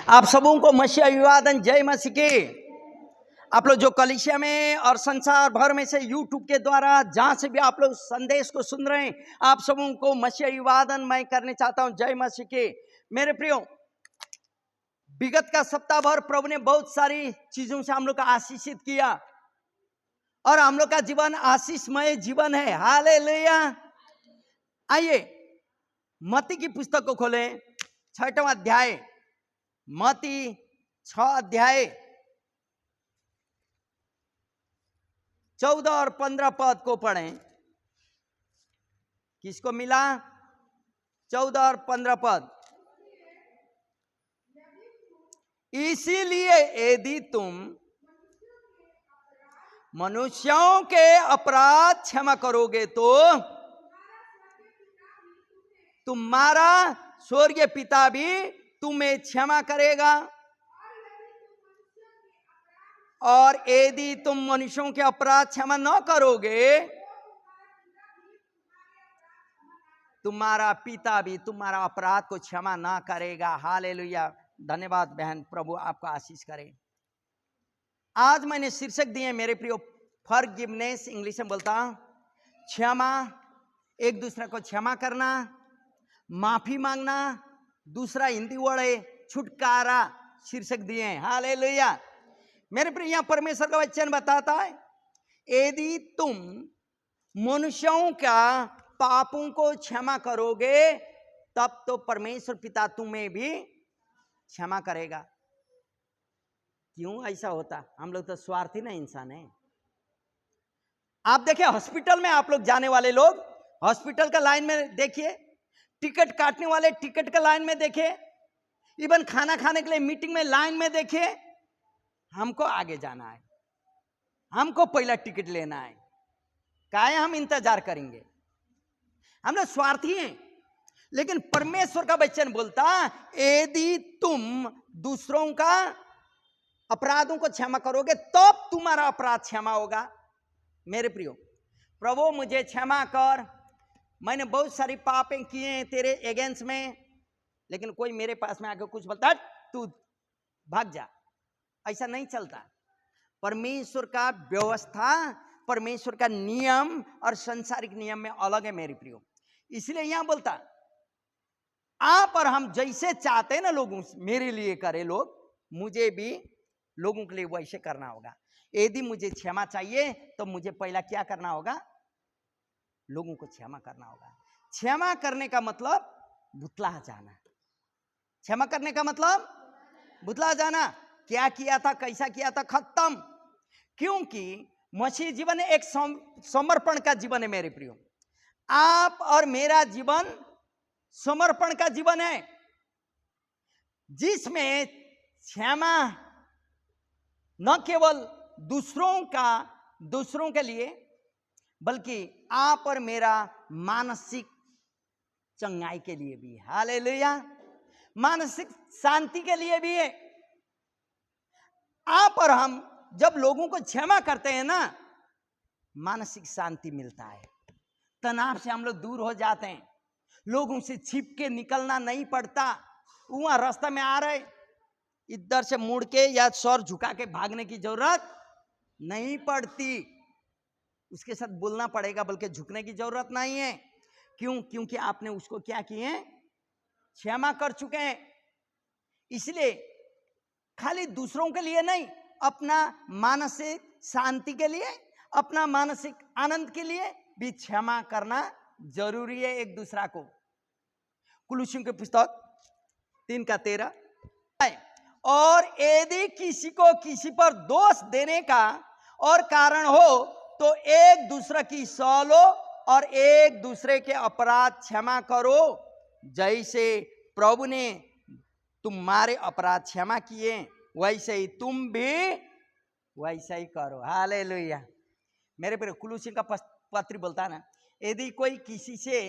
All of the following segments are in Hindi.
आप सबों को मसीह अभिवादन, जय मसीह की। आप लोग जो कलीसिया में और संसार भर में से यूट्यूब के द्वारा जहां से भी आप लोग संदेश को सुन रहे हैं, आप सबों को मसीह अभिवादन मैं करने चाहता हूं, जय मसीह की। मेरे प्रियो, विगत का सप्ताह भर प्रभु ने बहुत सारी चीजों से हम लोग का आशीषित किया और हम लोग का जीवन आशीषमय जीवन है। हालेलुया। आइए मत्ती की पुस्तक को खोलें, 6वां अध्याय, मत्ती 6 अध्याय 14 और 15 पद को पढ़ें। किसको मिला? 14 और 15 पद। इसीलिए यदि तुम मनुष्यों के अपराध क्षमा करोगे तो तुम्हारा स्वर्गीय पिता भी तुम्हें क्षमा करेगा, और यदि तुम मनुष्यों के अपराध क्षमा न करोगे तुम्हारा पिता भी तुम्हारा अपराध को क्षमा ना करेगा। हालेलुया। धन्यवाद बहन, प्रभु आपको आशीष करे। आज मैंने शीर्षक दिए मेरे प्रियो, फॉरगिवनेस, इंग्लिश में बोलता हूं क्षमा, एक दूसरे को क्षमा करना, माफी मांगना, दूसरा हिंदी वर्ड है छुटकारा, शीर्षक दिए हैं। हालेलुया। मेरे प्रिय, यहां परमेश्वर का वचन बताता है यदि तुम मनुष्यों का पापों को क्षमा करोगे तब तो परमेश्वर पिता तुम्हें भी क्षमा करेगा। क्यों ऐसा होता? हम लोग तो स्वार्थी ना इंसान है। आप देखिए हॉस्पिटल में, आप लोग जाने वाले लोग हॉस्पिटल का लाइन में देखिए, टिकट काटने वाले टिकट का लाइन में देखिए, इवन खाना खाने के लिए मीटिंग में लाइन में देखिए। हमको आगे जाना है, हमको पहला टिकट लेना है, काहे हम इंतजार करेंगे? हम लोग स्वार्थी हैं। लेकिन परमेश्वर का वचन बोलता यदि तुम दूसरों का अपराधों को क्षमा करोगे तब तुम्हारा अपराध क्षमा होगा। मेरे प्रियो, प्रभु मुझे क्षमा कर, मैंने बहुत सारी पापें किए हैं तेरे अगेंस्ट में, लेकिन कोई मेरे पास में आके कुछ बोलता तू भाग जा, ऐसा नहीं चलता। परमेश्वर का व्यवस्था, परमेश्वर का नियम और सांसारिक नियम में अलग है मेरे प्रियो। इसलिए यहां बोलता आप और हम जैसे चाहते हैं ना लोगों मेरे लिए करे, लोग मुझे भी लोगों के लिए वैसे करना होगा। यदि मुझे क्षमा चाहिए तो मुझे पहला क्या करना होगा? लोगों को क्षमा करना होगा। क्षमा करने का मतलब भुतला जाना। क्षमा करने का मतलब भुतला जाना। क्या किया था, कैसा किया था, खत्म। क्योंकि मसीह जीवन एक समर्पण का जीवन है मेरे प्रियो। आप और मेरा जीवन समर्पण का जीवन है, जिसमें क्षमा न केवल दूसरों के लिए, बल्कि आप और मेरा मानसिक चंगाई के लिए भी। हालेलुया। मानसिक शांति के लिए भी है। आप और हम जब लोगों को क्षमा करते हैं ना, मानसिक शांति मिलता है, तनाव से हम लोग दूर हो जाते हैं, लोगों से छिप के निकलना नहीं पड़ता। वहां रास्ता में आ रहे, इधर से मुड़ के या सर झुका के भागने की जरूरत नहीं पड़ती, उसके साथ बोलना पड़ेगा, बल्कि झुकने की जरूरत नहीं है। क्यों? क्योंकि आपने उसको क्या किए? क्षमा कर चुके हैं। इसलिए खाली दूसरों के लिए नहीं, अपना मानसिक शांति के लिए, अपना मानसिक आनंद के लिए भी क्षमा करना जरूरी है एक दूसरा को। कुलुसियों की पुस्तक 3:13, और यदि किसी को किसी पर दोष देने का और कारण हो तो एक दूसरे की सह लो और एक दूसरे के अपराध क्षमा करो, जैसे प्रभु ने तुम्हारे अपराध क्षमा किए वैसे ही तुम भी वैसा ही करो। हालेलुया। मेरे प्रिय, कुलुसियों का पत्र बोलता ना, यदि कोई किसी से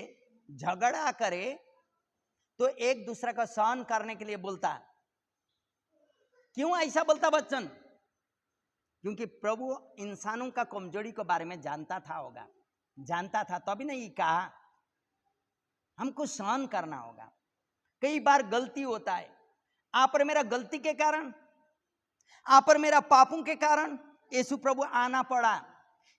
झगड़ा करे तो एक दूसरे का सहन करने के लिए बोलता। क्यों ऐसा बोलता वचन? क्योंकि प्रभु इंसानों का कमजोरी के बारे में जानता था, तभी नहीं कहा हमको सहन करना होगा। कई बार गलती होता है, आप पर मेरा गलती के कारण, आप पर मेरा पापों के कारण यीशु प्रभु आना पड़ा।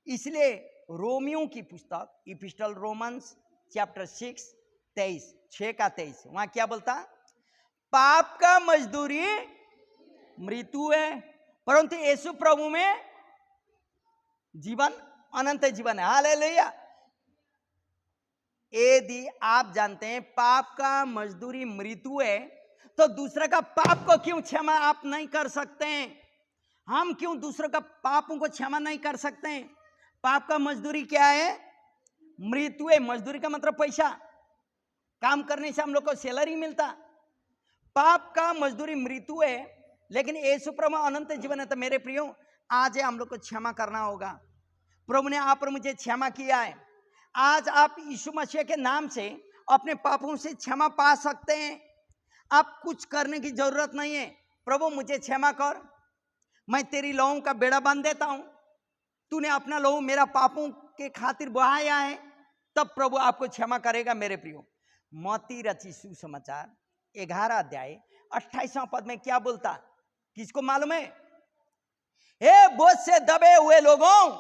इसलिए रोमियो की पुस्तक इपिस्टल रोमन्स चैप्टर 6 वहां क्या बोलता? पाप का मजदूरी मृत्यु है, परंतु यीशु प्रभु में जीवन, अनंत जीवन है। हालेलुया। यदि आप जानते हैं पाप का मजदूरी मृत्यु है, तो दूसरे का पाप को क्यों क्षमा आप नहीं कर सकते? हम क्यों दूसरों का पापों को क्षमा नहीं कर सकते? पाप का मजदूरी क्या है? मृत्यु है। मजदूरी का मतलब पैसा, काम करने से हम लोग को सैलरी मिलता। पाप का मजदूरी मृत्यु है, लेकिन यीशु प्रभु अनंत जीवन है। तो मेरे प्रियो, आज हम लोग को क्षमा करना होगा। प्रभु ने आप और मुझे क्षमा किया है। आज आप यीशु मसीह के नाम से अपने पापों से क्षमा पा सकते हैं। आप कुछ करने की जरूरत नहीं है। प्रभु मुझे क्षमा कर, मैं तेरी लहू का बेड़ा बांध देता हूं। तूने अपना लहू मेरा पापों के खातिर बहाया है, तब प्रभु आपको क्षमा करेगा। मेरे प्रियो, मत्ती रची सुसमाचार 11 अध्याय 28वां पद में क्या बोलता? किसको मालूम है? हे बोझ से दबे हुए लोगों,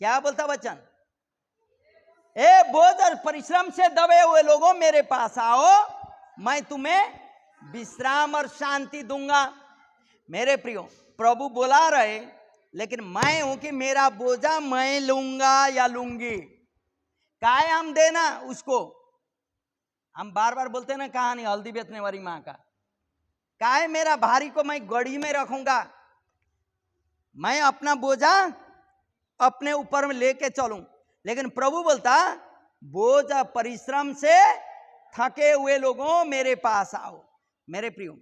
क्या बोलता वचन? हे बोझ और परिश्रम से दबे हुए लोगों, मेरे पास आओ, मैं तुम्हें विश्राम और शांति दूंगा। मेरे प्रियो, प्रभु बुला रहे, लेकिन मैं हूं कि मेरा बोझा मैं लूंगा या लूंगी। काय हम देना उसको। हम बार बार बोलते हैं ना कहानी हल्दी बेचने वाली मां का, काय मेरा भारी को मैं गड़ी में रखूंगा, मैं अपना बोझा अपने ऊपर में लेके चलूं। लेकिन प्रभु बोलता, बोझ परिश्रम से थके हुए लोगों मेरे पास आओ। मेरे प्रियो,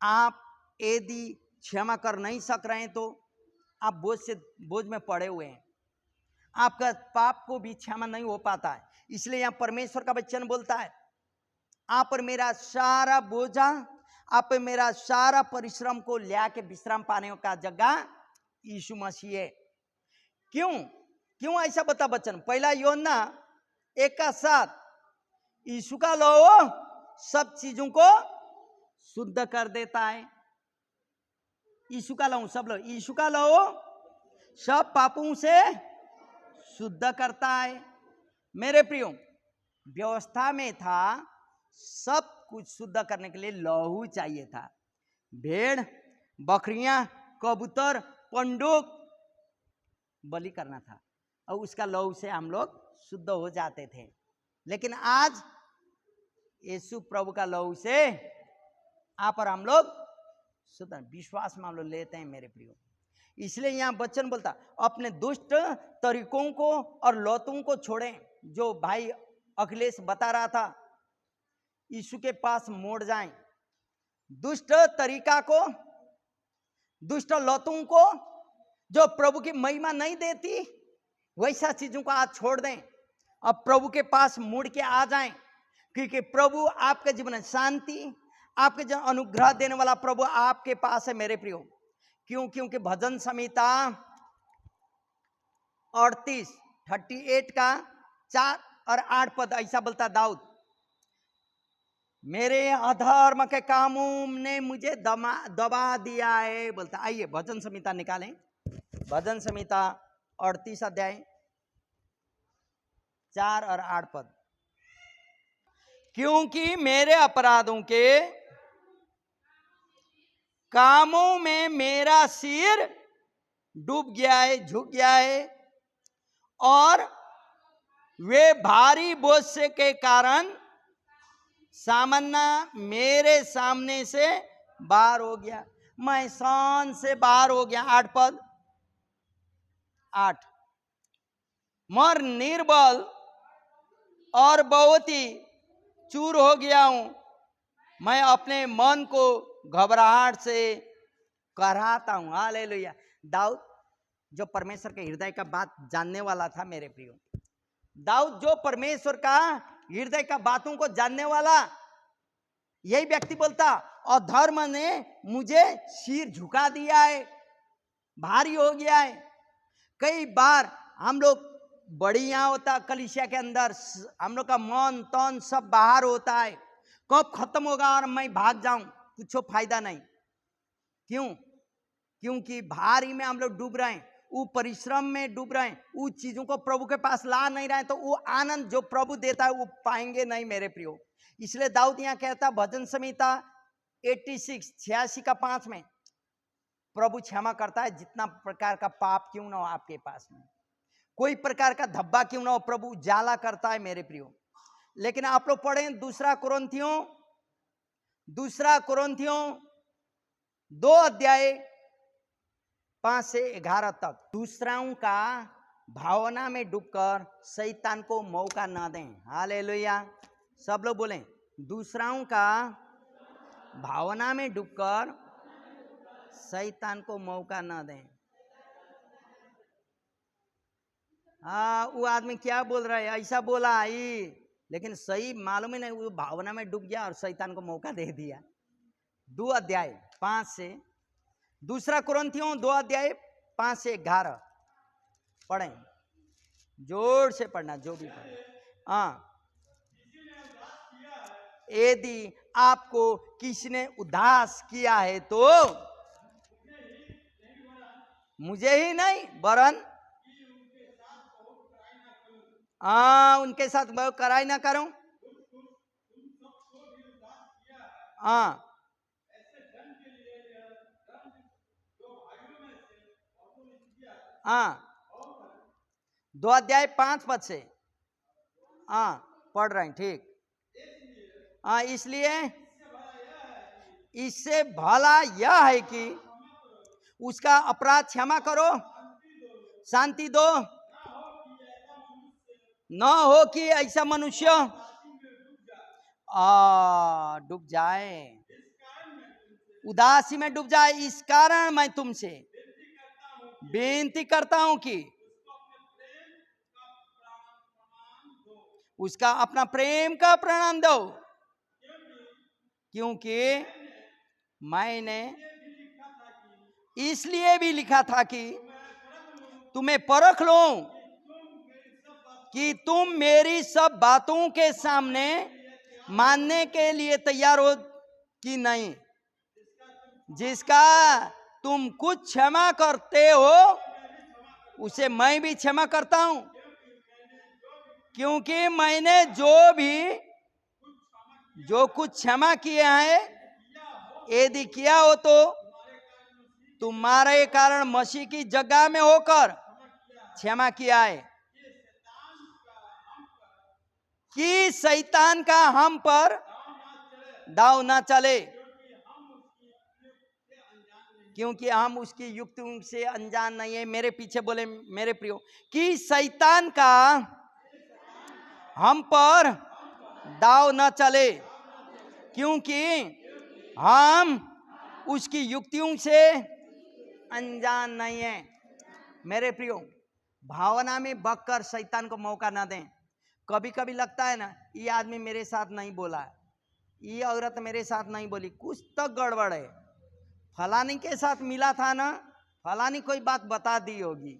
आप यदि क्षमा कर नहीं सक रहे हैं, तो आप बोझ में पड़े हुए हैं। आपका पाप को भी क्षमा नहीं हो पाता है। इसलिए यहां परमेश्वर का वचन बोलता है, आप पर मेरा सारा बोझा, आप पर मेरा सारा परिश्रम को लिया के विश्राम पाने का जगह यीशु मसीह है। क्यों ऐसा बता वचन? पहला यूहन्ना 1:7, यीशु का लहू सब चीजों को शुद्ध कर देता है। यीशु का लहू, सब लोग, यीशु का लहू सब पापों से शुद्ध करता है। मेरे प्रियो, व्यवस्था में था सब कुछ शुद्ध करने के लिए लहू चाहिए था। भेड़, बकरियां, कबूतर, पंडुक बलि करना था, और उसका लहू से हम लोग शुद्ध हो जाते थे। लेकिन आज यीशु प्रभु का लहू से आप और हम लोग शुद्ध, विश्वास में हम लोग लेते हैं। मेरे प्रियो, इसलिए यहां वचन बोलता, अपने दुष्ट तरीकों को और लौतों को छोड़ें। जो भाई अखिलेश बता रहा था, यीशु के पास मोड़ जाएं। दुष्ट तरीका को, दुष्ट लौतों को, जो प्रभु की महिमा नहीं देती, वैसा चीजों को आज छोड़ दें। अब प्रभु के पास मुड़ के आ जाएं, क्योंकि प्रभु आपके जीवन में शांति, आपके जीवन अनुग्रह देने वाला प्रभु आपके पास है। मेरे प्रियो, क्योंकि भजन संहिता 38 का 4 और 8 पद ऐसा बोलता, दाऊद, मेरे अधर्म के कामों ने मुझे दबा दिया है, बोलता। आइए भजन संहिता निकालें, भजन संहिता 38 अध्याय 4 और 8 पद। क्योंकि मेरे अपराधों के कामों में मेरा सिर डूब गया है, झुक गया है, और वे भारी बोझ से के कारण सामना मेरे सामने से बाहर हो गया। मैं शान से बाहर हो गया। 8 पद, 8, मैं निर्बल और बहुत ही चूर हो गया हूं। मैं अपने मन को घबराहट से कराता हूं। हालेलुया। दाऊद जो परमेश्वर के हृदय का बात जानने वाला था। मेरे प्रियो, दाऊद जो परमेश्वर का हृदय का बातों को जानने वाला, यही व्यक्ति बोलता, और धर्म ने मुझे सिर झुका दिया है, भारी हो गया है। कई बार हम लोग बड़ी यहाँ होता कलीसिया के अंदर, हम लोग का मन तन सब बाहर होता है, कब खत्म होगा और मैं भाग जाऊं, कुछ फायदा नहीं। क्यों? क्योंकि भारी में हम लोग डूब रहे हैं, वो परिश्रम में डूब रहे हैं, उस चीजों को प्रभु के पास ला नहीं रहे हैं, तो वो आनंद जो प्रभु देता है वो पाएंगे नहीं मेरे प्रियो। इसलिए दाऊद यहाँ कहता, भजन संहिता 86 का 5 में, प्रभु क्षमा करता है जितना प्रकार का पाप क्यों ना हो आपके पास में, कोई प्रकार का धब्बा क्यों ना हो, प्रभु उजाला करता है मेरे प्रियो। लेकिन आप लोग पढ़ें दूसरा कुरिन्थियों 2 अध्याय 5 से 11 तक, दूसरों का भावना में डूबकर शैतान को मौका ना दें। हालेलुया, सब लोग बोलें, दूसरों का भावना में डूबकर शैतान को मौका ना दें। वो आदमी क्या बोल रहा है, ऐसा बोला ही, लेकिन सही मालूम ही नहीं, वो भावना में डूब गया और शैतान को मौका दे दिया। 2 अध्याय 5 से, दूसरा कुरिन्थियों 2 अध्याय 5 से 11 पढ़ें, जोर से पढ़ना जो भी पढ़े। हाँ, यदि आपको किसी ने उदास किया है तो मुझे ही नहीं वरन उनके साथ मैं कराई ना करूं। हाँ, 2 अध्याय 5 पद से पढ़ रहे हैं, ठीक। इसलिए इससे भला यह है कि उसका अपराध क्षमा करो, शांति दो, न हो कि ऐसा मनुष्य डूब जाए, उदासी में डूब जाए। इस कारण मैं तुमसे बेनती करता हूं कि उसका अपना प्रेम का प्रमाण दो, क्योंकि मैंने इसलिए भी लिखा था कि तुम्हें परख लूं कि तुम मेरी सब बातों के सामने मानने के लिए तैयार हो कि नहीं। जिसका तुम कुछ क्षमा करते हो उसे मैं भी क्षमा करता हूं, क्योंकि मैंने जो कुछ क्षमा किया है, यदि किया हो तो तुम्हारे कारण मसीह की जगह में होकर क्षमा किया है, कि शैतान का हम पर दाव ना चले, क्योंकि हम उसकी युक्तियों से अनजान नहीं है। मेरे पीछे बोले मेरे प्रियो, कि शैतान का हम पर दाव न चले, क्योंकि हम उसकी युक्तियों से अनजान नहीं है। मेरे प्रियो, भावना में बककर शैतान को मौका ना दें। कभी कभी लगता है ना, ये आदमी मेरे साथ नहीं बोला, ये औरत मेरे साथ नहीं बोली, कुछ तो गड़बड़ है, फलानी के साथ मिला था ना, फलानी कोई बात बता दी होगी,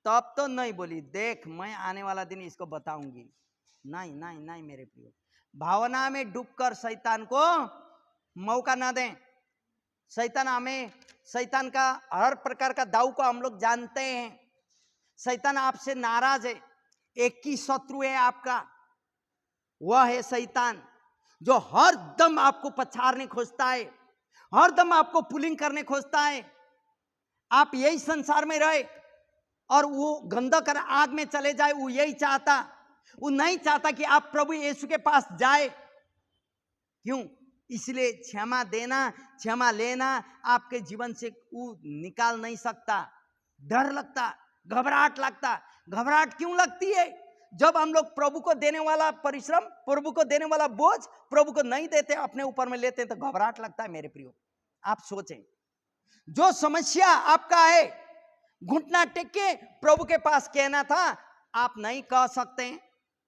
तब तो नहीं बोली, देख मैं आने वाला दिन इसको बताऊंगी। नहीं नहीं नहीं मेरे प्रियो, भावना में डूबकर शैतान को मौका ना दें। शैतान का हर प्रकार का दाव को हम लोग जानते हैं। शैतान आपसे नाराज है, एक ही शत्रु है आपका, वह है शैतान, जो हर दम आपको पछाड़ने खोजता है, हर दम आपको पुलिंग करने खोजता है। आप यही संसार में रहे और वो गंदा कर आग में चले जाए, वो यही चाहता। वो नहीं चाहता कि आप प्रभु यीशु के पास जाए। क्यों? इसलिए क्षमा देना, क्षमा लेना आपके जीवन से वो निकाल नहीं सकता। डर लगता, घबराहट लगता। घबराहट क्यों लगती है? जब हम लोग प्रभु को देने वाला परिश्रम, प्रभु को देने वाला बोझ प्रभु को नहीं देते, अपने ऊपर में लेते, तो घबराहट लगता है। मेरे प्रियो, आप सोचें, जो समस्या आपका है, घुटना टेक के प्रभु के पास कहना था, आप नहीं कह सकते।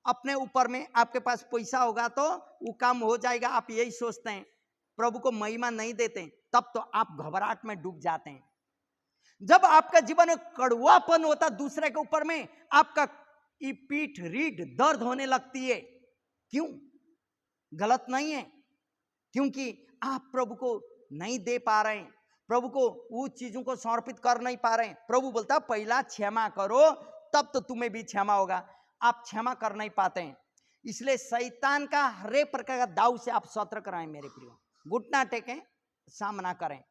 अपने ऊपर में आपके पास पैसा होगा तो वो काम हो जाएगा, आप यही सोचते हैं, प्रभु को महिमा नहीं देते, तब तो आप घबराहट में डूब जाते हैं। जब आपका जीवन में कड़वापन होता दूसरे के ऊपर में, आपका पीठ रीढ़ दर्द होने लगती है। क्यों? गलत नहीं है, क्योंकि आप प्रभु को नहीं दे पा रहे हैं, प्रभु को वो चीजों को समर्पित कर नहीं पा रहे हैं। प्रभु बोलता पहला क्षमा करो, तब तो तुम्हें भी क्षमा होगा। आप क्षमा कर नहीं पाते हैं, इसलिए शैतान का हर एक प्रकार का दाव से आप सतर्क रहें मेरे प्रियो। घुटना टेकें, सामना करें।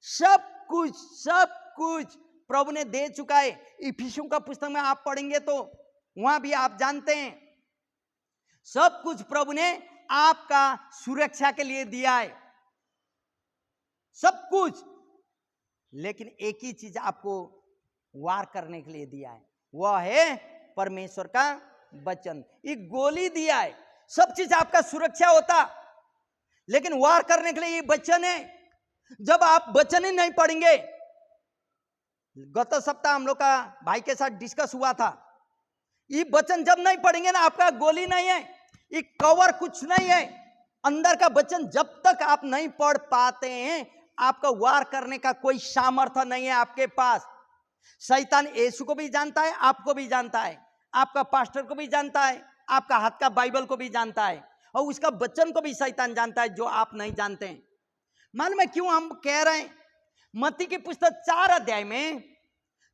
सब कुछ प्रभु ने दे चुका है। इफिसियों का पुस्तक में आप पढ़ेंगे तो वहां भी आप जानते हैं सब कुछ प्रभु ने आपका सुरक्षा के लिए दिया है, सब कुछ। लेकिन एक ही चीज आपको वार करने के लिए दिया है, वह है परमेश्वर का वचन। एक गोली दिया है, सब चीज आपका सुरक्षा होता, लेकिन वार करने के लिए ये वचन है। जब आप वचन ही नहीं पढ़ेंगे, गत सप्ताह हम लोग का भाई के साथ डिस्कस हुआ था, ये वचन जब नहीं पढ़ेंगे ना, आपका गोली नहीं है, ये कवर कुछ नहीं है, अंदर का वचन जब तक आप नहीं पढ़ पाते हैं, आपका वार करने का कोई सामर्थ्य नहीं है आपके पास। शैतान यीशु को भी जानता है, आपको भी जानता है, आपका पास्टर को भी जानता है, आपका हाथ का बाइबल को भी जानता है, और उसका वचन को भी शैतान जानता है, जो आप नहीं जानते हैं। मालूम है क्यों हम कह रहे हैं? मत्ती की पुस्तक 4 अध्याय में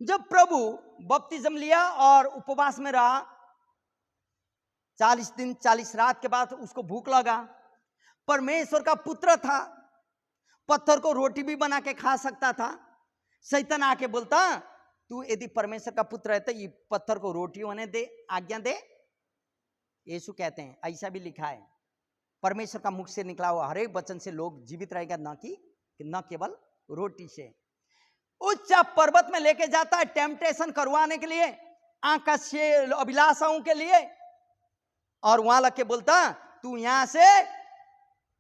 जब प्रभु बपतिस्म लिया और उपवास में रहा, 40 दिन 40 रात के बाद उसको भूख लगा। परमेश्वर का पुत्र था, पत्थर को रोटी भी बना के खा सकता था। शैतान आके बोलता, तू यदि परमेश्वर का पुत्र है तो ये पत्थर को रोटी होने दे, आज्ञा दे। यीशु कहते हैं, ऐसा भी लिखा है, परमेश्वर का मुख से निकला हुआ हर एक वचन से लोग जीवित रहेगा, न केवल रोटी से। उच्च पर्वत में लेके जाता है टेम्पटेशन करवाने के लिए, आकाश से अभिलाषाओं के लिए, और वहां लग के बोलता, तू यहां से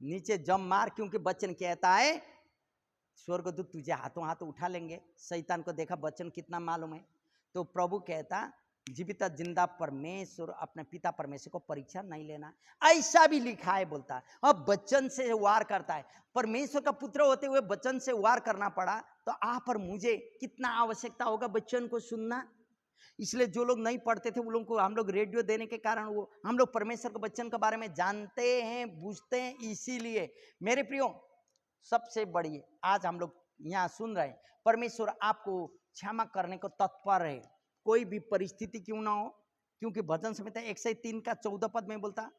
नीचे जम मार, क्योंकि वचन कहता है स्वर्गदूत तुझे हाथों हाथ उठा लेंगे। शैतान को देखा वचन कितना मालूम है, तो प्रभु कहता, जीवित जिंदा परमेश्वर अपने पिता परमेश्वर को परीक्षा नहीं लेना, ऐसा भी लिखा है। बोलता अब वचन से वार करता है। परमेश्वर का पुत्र होते हुए वचन से वार करना पड़ा, तो आप और मुझे कितना आवश्यकता होगा वचन को सुनना। इसलिए जो लोग नहीं पढ़ते थे, वो लोगों को हम लोग रेडियो देने के कारण वो हम लोग परमेश्वर के वचन के बारे में जानते हैं, बूझते हैं। इसीलिए मेरे प्रियो, सबसे बड़ी आज हम लोग यहाँ सुन रहे हैं, परमेश्वर आपको क्षमा करने को तत्पर है, कोई भी परिस्थिति क्यों ना हो। क्योंकि भजन संहिता 103 का 14 पद में बोलता,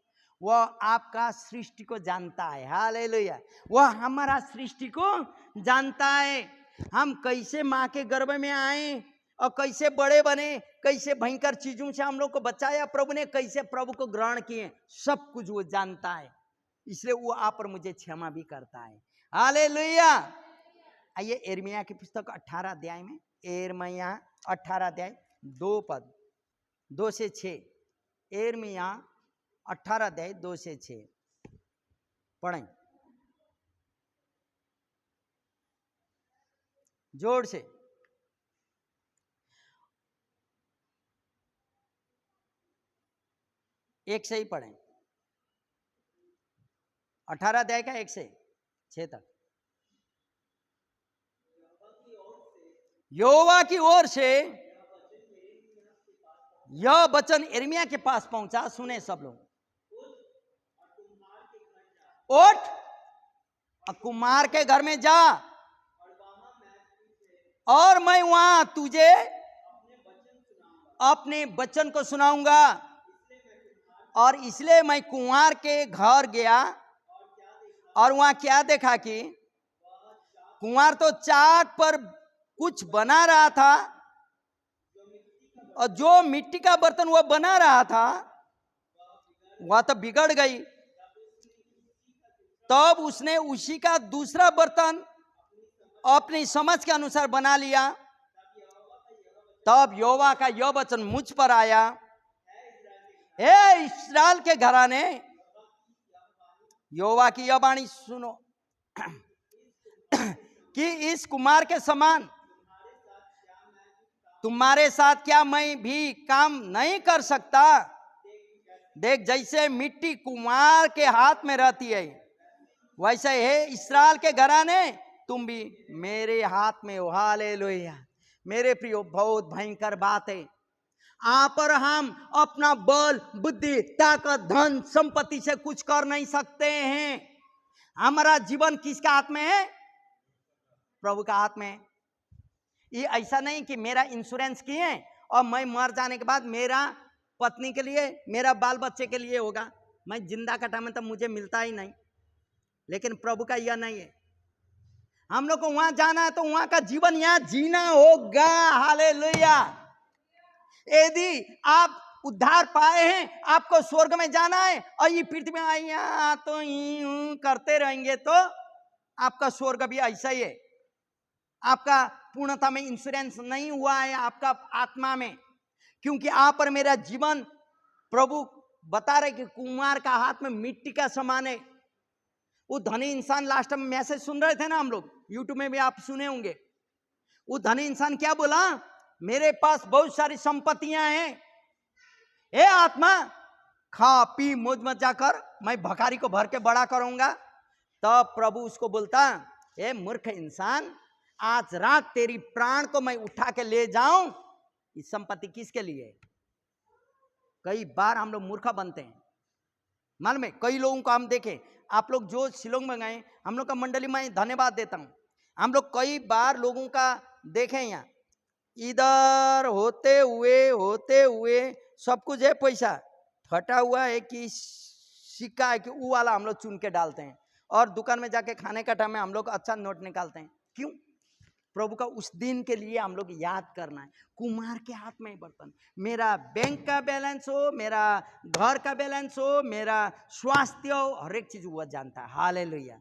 वह आपका सृष्टि को जानता है। हालेलुया, वह हमारा सृष्टि को जानता है। हम कैसे माँ के गर्भ में आए और कैसे बड़े बने, कैसे भयंकर चीजों से हम लोग को बचाया प्रभु ने, कैसे प्रभु को ग्रहण किए, सब कुछ वो जानता है। इसलिए वो आप और मुझे क्षमा भी करता है। हालेलुया। आइए यिर्मयाह की पुस्तक 18 अध्याय में, यिर्मयाह 18 अध्याय 2 पद 2 से 6। यिर्मयाह 18 अध्याय 2 से 6 पढ़ें जोर से। एक से ही पढ़ें, 18 अध्याय का 1 से 6 तक। यहोवा की ओर से यह वचन यिर्मयाह के पास पहुंचा, सुने सब लोग। उठ और कुमार के घर में जा, और मैं वहां तुझे अपने वचन को सुनाऊंगा। और इसलिए मैं कुंवार के घर गया, और वहां क्या देखा कि कुंवार तो चाक पर कुछ बना रहा था, और जो मिट्टी का बर्तन वह बना रहा था वह तो बिगड़ गई। तब उसने उसी का दूसरा बर्तन अपनी समझ के अनुसार बना लिया। तब यहोवा का यह वचन मुझ पर आया, हे इस्राएल के घराने, यहोवा की यह वाणी सुनो कि इस कुमार के समान तुम्हारे साथ क्या मैं भी काम नहीं कर सकता? देख, जैसे मिट्टी कुम्हार के हाथ में रहती है, वैसे है इस्राएल के घराने, तुम भी मेरे हाथ में हो। हालेलुया। मेरे प्रियो, बहुत भयंकर बात है। आप और हम अपना बल, बुद्धि, ताकत, धन, संपत्ति से कुछ कर नहीं सकते हैं। हमारा जीवन किसका हाथ में है? प्रभु का हाथ में है। ये ऐसा नहीं कि मेरा इंश्योरेंस किए और मैं मर जाने के बाद मेरा पत्नी के लिए, मेरा बाल बच्चे के लिए होगा, मैं जिंदा का टाइम में तो मुझे मिलता ही नहीं। लेकिन प्रभु का यह नहीं है। हम लोग को वहां जाना है तो वहां का जीवन यहां जीना होगा। हालेलुया। यदि आप उद्धार पाए हैं, आपको स्वर्ग में जाना है, और ये पृथ्वी में यहाँ तो यूं करते रहेंगे तो आपका स्वर्ग भी ऐसा ही है। आपका पूर्णता में इंश्योरेंस नहीं हुआ है आपका आत्मा में, क्योंकि आप और मेरा जीवन प्रभु बता रहे कि कुम्हार का हाथ में मिट्टी का समान है। वो धनी इंसान, लास्ट में मैसेज सुन रहे थे ना हम लोग, यूट्यूब में भी आप सुने होंगे। वो धनी इंसान क्या बोला? मेरे पास बहुत सारी संपत्तियां हैं, ए आत्मा खा पी मौज मजा कर, मैं भखारी को भर के बड़ा करूंगा। तब प्रभु उसको बोलता, ए मूर्ख इंसान, आज रात तेरी प्राण को मैं उठा के ले जाऊं, इस संपत्ति किसके लिए? कई बार हम लोग मूर्ख बनते हैं। मालूम है, कई लोगों को हम देखें, आप लोग जो शिलोंग में गए, हम लोग का मंडली में धन्यवाद देता हूं। हम लोग कई बार लोगों का देखें, यहाँ इधर होते हुए सब कुछ है, पैसा फटा हुआ है कि सिक्का है कि वो वाला हम लोग चुन के डालते हैं, और दुकान में जाके खाने का टाइम में हम लोग अच्छा नोट निकालते हैं। क्यों? प्रभु का उस दिन के लिए हम लोग याद करना है। कुम्हार के हाथ में बर्तन, मेरा बैंक का बैलेंस हो, मेरा घर का बैलेंस हो, मेरा स्वास्थ्य हो, हर एक चीज वो जानता है। हालेलुया।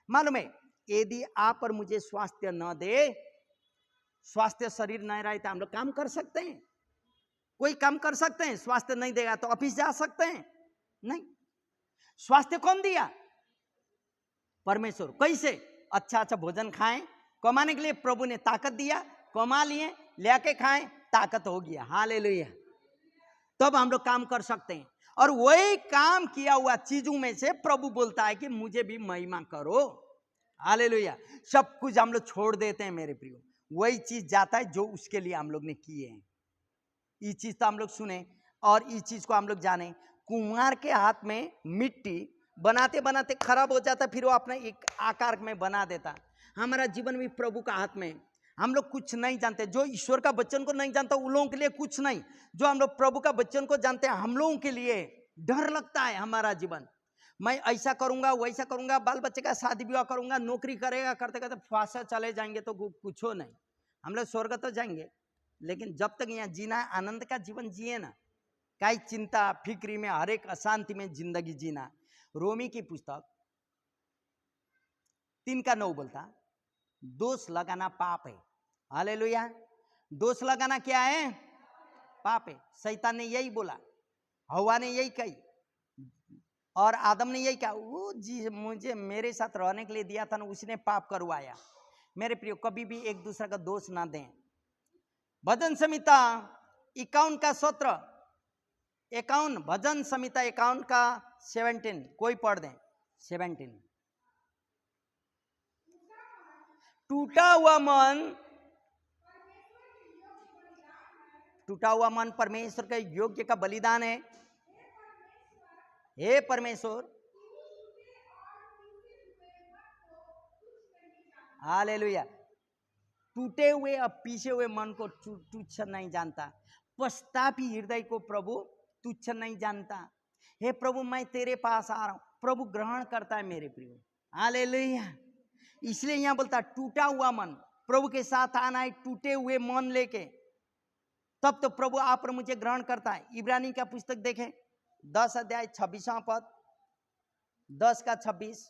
मालूम है, यदि आप और मुझे स्वास्थ्य न दे, स्वास्थ्य शरीर नहीं रहे तो हम लोग काम कर सकते हैं? कोई काम कर सकते हैं? स्वास्थ्य नहीं देगा तो ऑफिस जा सकते हैं? नहीं। स्वास्थ्य कौन दिया? परमेश्वर। कैसे? अच्छा अच्छा भोजन खाएं, कमाने के लिए प्रभु ने ताकत दिया, कमा लिए, लेके खाएं, ताकत हो गया। हालेलुया। तब हम लोग काम कर सकते हैं। और वही काम किया हुआ चीजों में से प्रभु बोलता है कि मुझे भी महिमा करो। हालेलुया। सब कुछ हम लोग छोड़ देते हैं मेरे प्रियो, वही चीज जाता है जो उसके लिए हम लोग ने किए हैं। ये चीज तो हम लोग सुने और इस चीज को हम लोग जाने। कुम्हार के हाथ में मिट्टी बनाते बनाते खराब हो जाता, फिर वो अपने एक आकार में बना देता। हमारा जीवन भी प्रभु का हाथ में। हम लोग कुछ नहीं जानते, जो ईश्वर का वचन को नहीं जानता उन लोगों के लिए कुछ नहीं। जो हम लोग प्रभु का वचन को जानते हैं, हम लोगों के लिए डर लगता है हमारा जीवन। मैं ऐसा करूंगा, वैसा करूंगा, बाल बच्चे का शादी विवाह करूंगा, नौकरी करेगा, करते करते फांसा चले जाएंगे तो कुछ हो नहीं। हम लोग स्वर्ग तो जाएंगे, लेकिन जब तक यहाँ जीना है, आनंद का जीवन जिए ना, कई चिंता फिक्री में, हर एक अशांति में जिंदगी जीना। रोमी की पुस्तक 3:9 बोलता, दोष लगाना पाप है। हालेलुया। दोष लगाना क्या है? पाप है। शैतान ने यही बोला, हवा ने यही कही, और आदम ने यही कहा, वो जी मुझे मेरे साथ रहने के लिए दिया था ना, उसने पाप करवाया। मेरे प्रियो, कभी भी एक दूसरे का दोष ना दें। भजन संहिता 51 का 17, 51 भजन संहिता 51 का 17 कोई पढ़ दें। 17, टूटा हुआ मन परमेश्वर के योग्य का बलिदान है। हे परमेश्वर, हालेलुया। टूटे हुए और पीछे हुए मन को तुच्छ नहीं जानता, पश्चातापी हृदय को प्रभु तुच्छ नहीं जानता। हे प्रभु, मैं तेरे पास आ रहा हूं। प्रभु ग्रहण करता है मेरे प्रियो। हालेलुया। इसलिए यहां बोलता टूटा हुआ मन, प्रभु के साथ आना है टूटे हुए मन लेके, तब तो प्रभु आप और मुझे ग्रहण करता है। इब्रानी का पुस्तक देखें, 10 अध्याय 26वां पद, 10 का 26,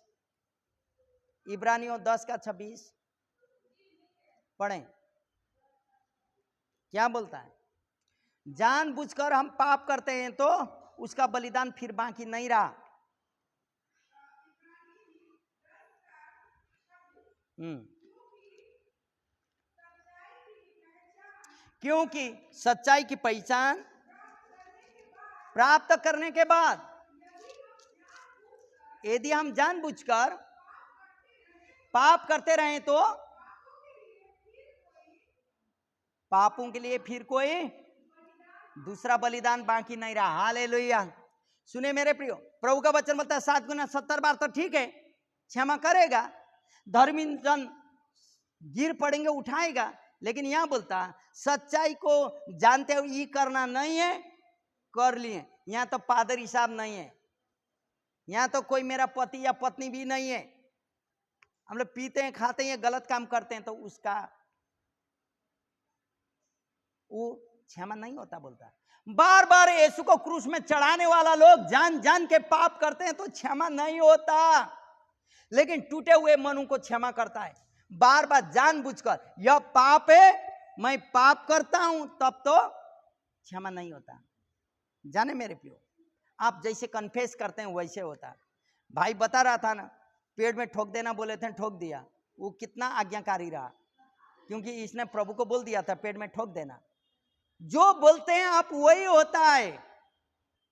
इब्रानियों 10 का 26 पढ़ें। क्या बोलता है? जानबूझकर हम पाप करते हैं तो उसका बलिदान फिर बाकी नहीं रहा। क्योंकि सच्चाई की पहचान प्राप्त करने के बाद, यदि हम जानबूझकर पाप करते रहें तो पापों के लिए फिर कोई दूसरा बलिदान बाकी नहीं रहा। हालेलुया। सुने मेरे प्रियो, प्रभु का वचन बोलता है 7 गुना 70 बार तो ठीक है, क्षमा करेगा। धर्मी जन गिर पड़ेंगे उठाएगा। लेकिन यहां बोलता सच्चाई को जानते हो ये करना नहीं है, कर लिए। यहां तो पादरी साहब नहीं है, यहां तो कोई मेरा पति या पत्नी भी नहीं है। हम लोग पीते हैं, खाते हैं, गलत काम करते हैं, तो उसका वो क्षमा नहीं होता। बोलता बार बार यीशु को क्रूस में चढ़ाने वाला लोग जान जान के पाप करते हैं तो क्षमा नहीं होता। लेकिन टूटे हुए मनु को क्षमा करता है। बार बार जानबूझकर यह पाप है, मैं पाप करता हूं, तब तो क्षमा नहीं होता। जाने मेरे प्रियो, आप जैसे कन्फेस करते हैं वैसे होता। भाई बता रहा था ना, पेड़ में ठोक देना बोले थे, ठोक दिया। वो कितना आज्ञाकारी रहा, क्योंकि इसने प्रभु को बोल दिया था पेड़ में ठोक देना। जो बोलते हैं आप वही होता है।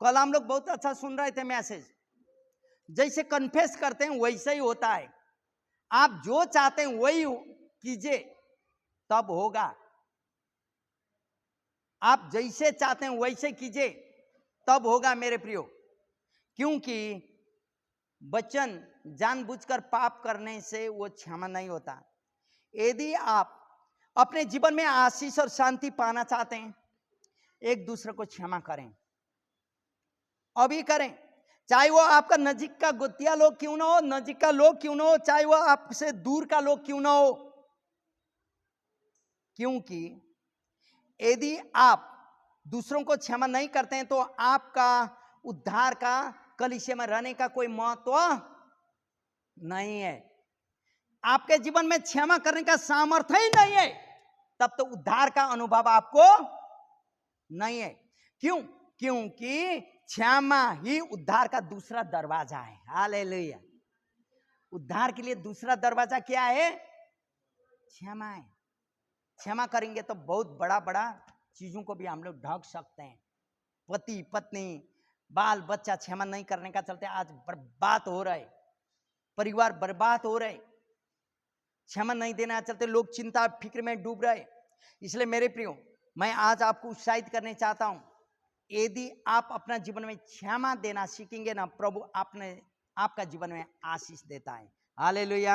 कल हम लोग बहुत अच्छा सुन रहे थे मैसेज, जैसे कन्फेस करते हैं वैसे ही होता है। आप जो चाहते हैं वही कीजिए, तब होगा। आप जैसे चाहते हैं वैसे कीजिए, तब होगा मेरे प्रियो। क्योंकि वचन जानबूझकर पाप करने से वो क्षमा नहीं होता। यदि आप अपने जीवन में आशीष और शांति पाना चाहते हैं, एक दूसरे को क्षमा करें, अभी करें। चाहे वो आपका नजीक का गुत्तिया लोग क्यों ना हो, नजीक का लोग क्यों ना हो, चाहे वो आपसे दूर का लोग क्यों ना हो। क्योंकि यदि आप दूसरों को क्षमा नहीं करते हैं तो आपका उद्धार का कलीसिया में रहने का कोई महत्व नहीं है। आपके जीवन में क्षमा करने का सामर्थ्य ही नहीं है, तब तो उद्धार का अनुभव आपको नहीं है। क्यों? क्योंकि क्षमा ही उद्धार का दूसरा दरवाजा है। हालेलुया। उद्धार के लिए दूसरा दरवाजा क्या है? क्षमा है। क्षमा करेंगे तो बहुत बड़ा बड़ा चीजों को भी हम लोग ढक सकते हैं। पति पत्नी बाल बच्चा क्षमा नहीं करने का चलते आज बर्बाद हो रहे, परिवार बर्बाद हो रहे। क्षमा नहीं देना चलते लोग चिंता फिक्र में डूब रहे। इसलिए मेरे प्रियो, मैं आज आपको उत्साहित करने चाहता हूं, यदि आप अपना जीवन में क्षमा देना सीखेंगे ना, प्रभु आपका जीवन में आशीष देता है। हालेलुया।